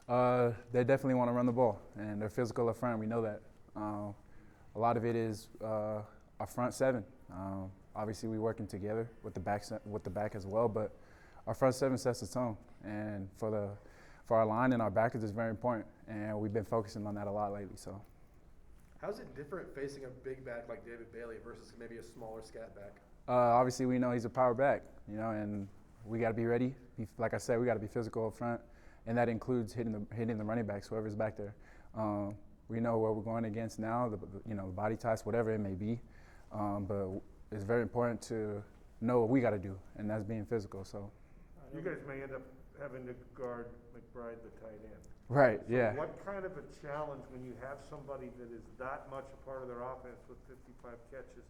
They definitely want to run the ball, and they're physical up front. We know that. A lot of it is our front seven. Obviously, we're working together with the back as well, but our front seven sets the tone, and for our line and our backers is very important, and we've been focusing on that a lot lately. So, how's it different facing a big back like David Bailey versus maybe a smaller scat back? Obviously, we know he's a power back, and we got to be ready. Like I said, we got to be physical up front, and that includes hitting the running backs, whoever's back there. We know what we're going against now, the body types, whatever it may be, but it's very important to know what we got to do, and that's being physical. So, you guys may end up having to guard McBride, the tight end. Right. So yeah. what kind of a challenge when you have somebody that is that much a part of their offense with 55 catches?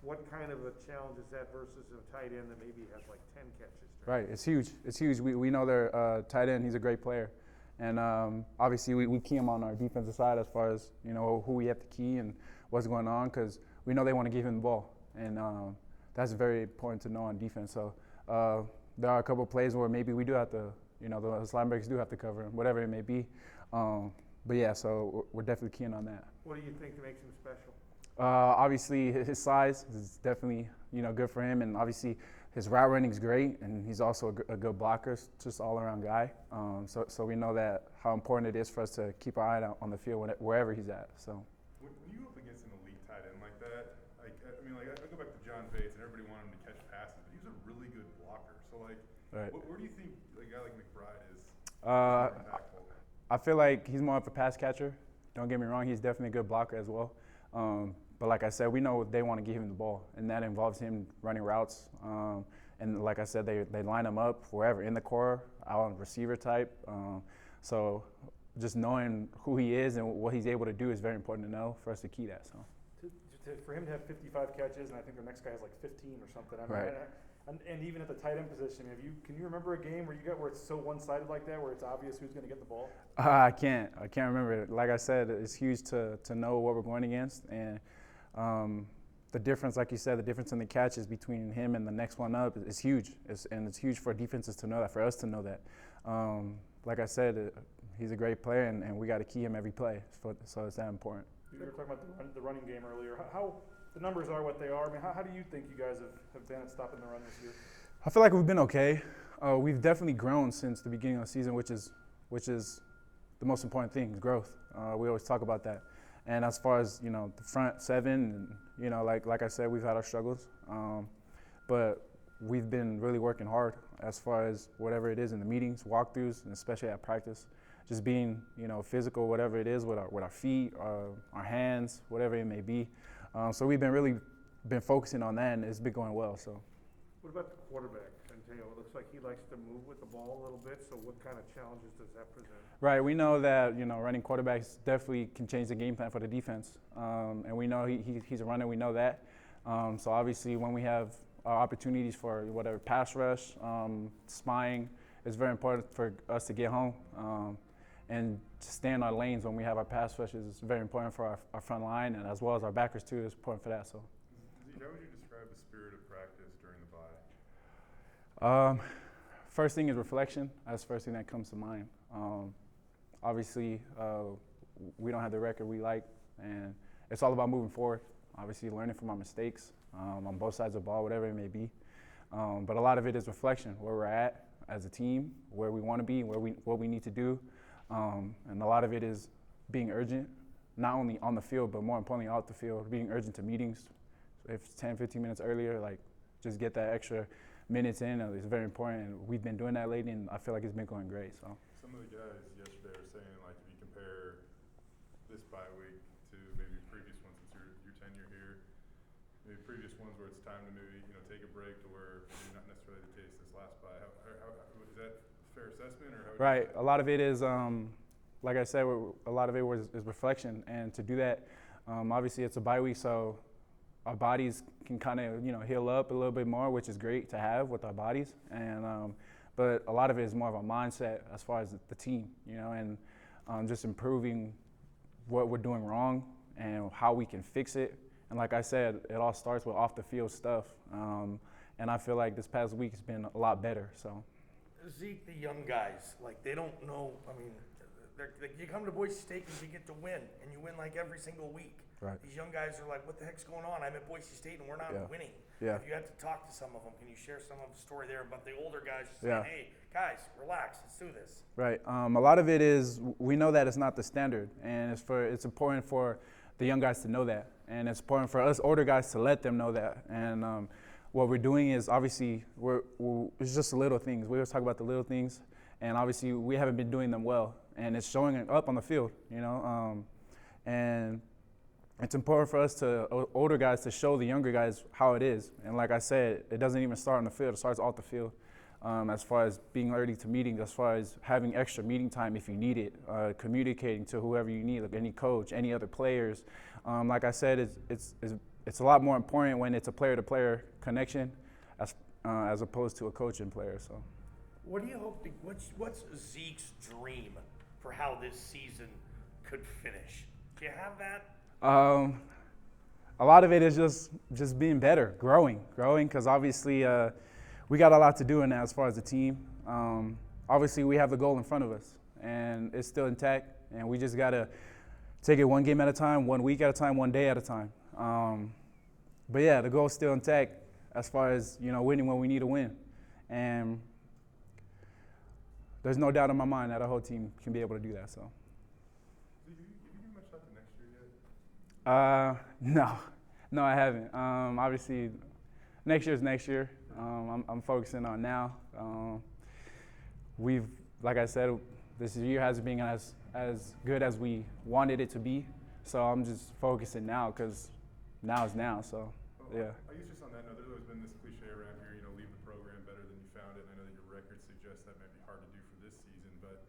What kind of a challenge is that versus a tight end that maybe has like 10 catches? Right. It's huge. It's huge. We know their tight end. He's a great player, and obviously we key him on our defensive side as far as who we have to key and what's going on, because we know they want to give him the ball, and that's very important to know on defense. So there are a couple of plays where maybe we do have to, the linebackers do have to cover him, whatever it may be. But yeah, so we're definitely keying on that. What do you think makes him special? Obviously, his size is definitely good for him, and obviously his route running is great, and he's also a good blocker, just all around guy. So we know that how important it is for us to keep our eye out on the field wherever he's at. So when you go up against an elite tight end like that, I go back to John Bates, and everybody wanted him to catch passes, but he was a really good blocker. So right. Where do you think a guy like McBride is impactful? I feel like he's more of a pass catcher. Don't get me wrong, he's definitely a good blocker as well. But like I said, we know they want to give him the ball, and that involves him running routes. And like I said, they line him up wherever, in the core, out on receiver type. So just knowing who he is and what he's able to do is very important to know for us to key that. So for him to have 55 catches, and I think the next guy has like 15 or something. Right. And even at the tight end position, can you remember a game where it's so one-sided like that, where it's obvious who's going to get the ball? I can't remember. Like I said, it's huge to know what we're going against, and the difference, like you said, the difference in the catches between him and the next one up is huge. And it's huge for defenses to know that, for us to know that. Like I said, he's a great player, and we got to key him every play. So it's that important. You were talking about the running game earlier. How the numbers are what they are. I mean, how do you think you guys have been at stopping the run this year? I feel like we've been okay. We've definitely grown since the beginning of the season, which is the most important thing, growth. We always talk about that. And as far as the front seven, and like I said, we've had our struggles, but we've been really working hard as far as whatever it is in the meetings, walkthroughs, and especially at practice. Just being physical, whatever it is, with our feet, our hands, whatever it may be. So we've been focusing on that, and it's been going well. So. What about the quarterback? It looks like he likes to move with the ball a little bit. So what kind of challenges does that present? Right. We know that running quarterbacks definitely can change the game plan for the defense, and we know he's a runner. We know that. So obviously, when we have opportunities for whatever pass rush, spying, it's very important for us to get home. And to stay in our lanes when we have our pass rushes is very important for our front line, and as well as our backers too. It's important for that. So. How would you describe the spirit of practice during the bye? First thing is reflection. That's the first thing that comes to mind. Obviously, we don't have the record we like, and it's all about moving forward. Obviously, learning from our mistakes on both sides of the ball, whatever it may be. But a lot of it is reflection, where we're at as a team, where we want to be, what we need to do. And a lot of it is being urgent, not only on the field, but more importantly out the field, being urgent to meetings. So if it's 10, 15 minutes earlier, just get that extra minutes in. It's very important, and we've been doing that lately, and I feel like it's been going great. So some of the guys yesterday were saying, if you compare this bye week to maybe previous ones since your tenure here, maybe previous ones where it's time to maybe take a break, to where maybe not necessarily the case this last bye. Is that a fair assessment, or how? Right. A lot of it is, like I said, a lot of it is reflection, and to do that, obviously it's a bye week, so our bodies can kind of heal up a little bit more, which is great to have with our bodies. And but a lot of it is more of a mindset as far as the team, and just improving what we're doing wrong and how we can fix it. And like I said, it all starts with off the field stuff. And I feel like this past week has been a lot better. So. Zeke, the young guys, they don't know. I mean, you come to Boise State because you get to win, and you win like every single week. Right. These young guys are like, what the heck's going on? I'm at Boise State and we're not Yeah. winning. Yeah. If you had to talk to some of them, can you share some of the story there about the older guys Yeah. saying, hey, guys, relax, let's do this? Right. A lot of it is we know that it's not the standard, and it's important for the young guys to know that, and it's important for us older guys to let them know that. And what we're doing is obviously it's just the little things. We always talk about the little things, and obviously we haven't been doing them well, and it's showing it up on the field, and it's important for us older guys to show the younger guys how it is. And like I said, it doesn't even start on the field; it starts off the field. As far as being early to meetings, as far as having extra meeting time if you need it, communicating to whoever you need, like any coach, any other players. Like I said, it's a lot more important when it's a player-to-player connection as opposed to a coach and player. So, What do you hope? What's Zeke's dream for how this season could finish? Do you have that? a lot of it is just being better, growing, because obviously we got a lot to do in that as far as the team. Obviously, we have the goal in front of us, and it's still intact, and we just got to take it one game at a time, 1 week at a time, 1 day at a time. But yeah, the goal's still intact as far as, winning when we need to win. And there's no doubt in my mind that our whole team can be able to do that. So. Have you given much thought to next year yet? No, I haven't. Obviously, next year's next year. I'm focusing on now. Like I said, this year hasn't been as good as we wanted it to be. So I'm just focusing now because now is now. So, yeah. I guess just on that note, there's always been this cliche around here, leave the program better than you found it. And I know that your record suggests that might be hard to do for this season, but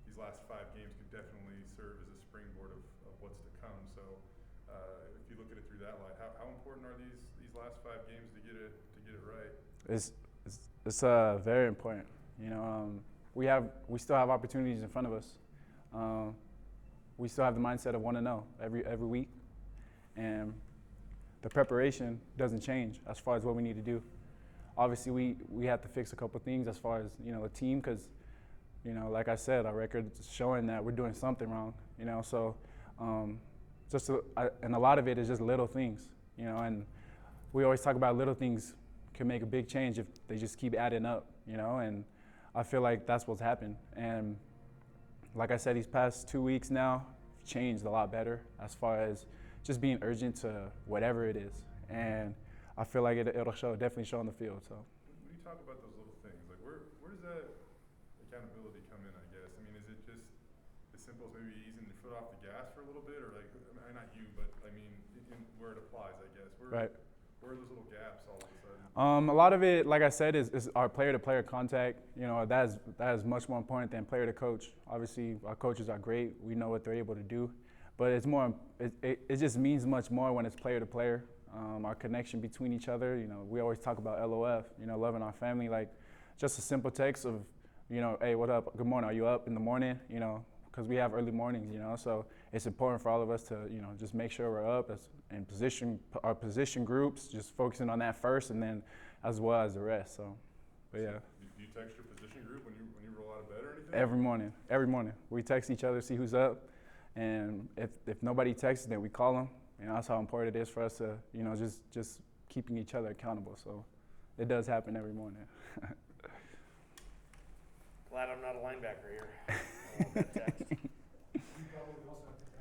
these last 5 games could definitely serve as a springboard of what's to come. So if you look at it through that light, how important are these last 5 games to get it right? It's very important. We still have opportunities in front of us. We still have the mindset of want to know every week, and the preparation doesn't change as far as what we need to do. Obviously, we have to fix a couple things as far as the team, because like I said, our record is showing that we're doing something wrong. So and a lot of it is just little things. And we always talk about little things can make a big change if they just keep adding up. And I feel like that's what's happened. And like I said, these past 2 weeks now changed a lot better as far as just being urgent to whatever it is. And I feel like it'll definitely show on the field. So. When you talk about those little things, like where does that accountability come in, I guess? I mean, is it just as simple as maybe easing your foot off the gas for a little bit, or like, not you, but I mean, where it applies, I guess. Right. Where are those little gaps all of a sudden? A lot of it, like I said, is our player-to-player contact. That is much more important than player-to-coach. Obviously, our coaches are great. We know what they're able to do. But it's more. It just means much more when it's player-to-player. Our connection between each other. We always talk about LOF. Loving our family. Like, just a simple text of, hey, what up? Good morning. Are you up in the morning? Because we have early mornings. So it's important for all of us to, just make sure we're up in our position groups, just focusing on that first, and then as well as the rest. So, but yeah. Do you text your position group when you roll out of bed or anything? Every morning. We text each other, see who's up, and if nobody texts, then we call them. That's how important it is for us to, just keeping each other accountable. So it does happen every morning. Glad I'm not a linebacker here. I want that text.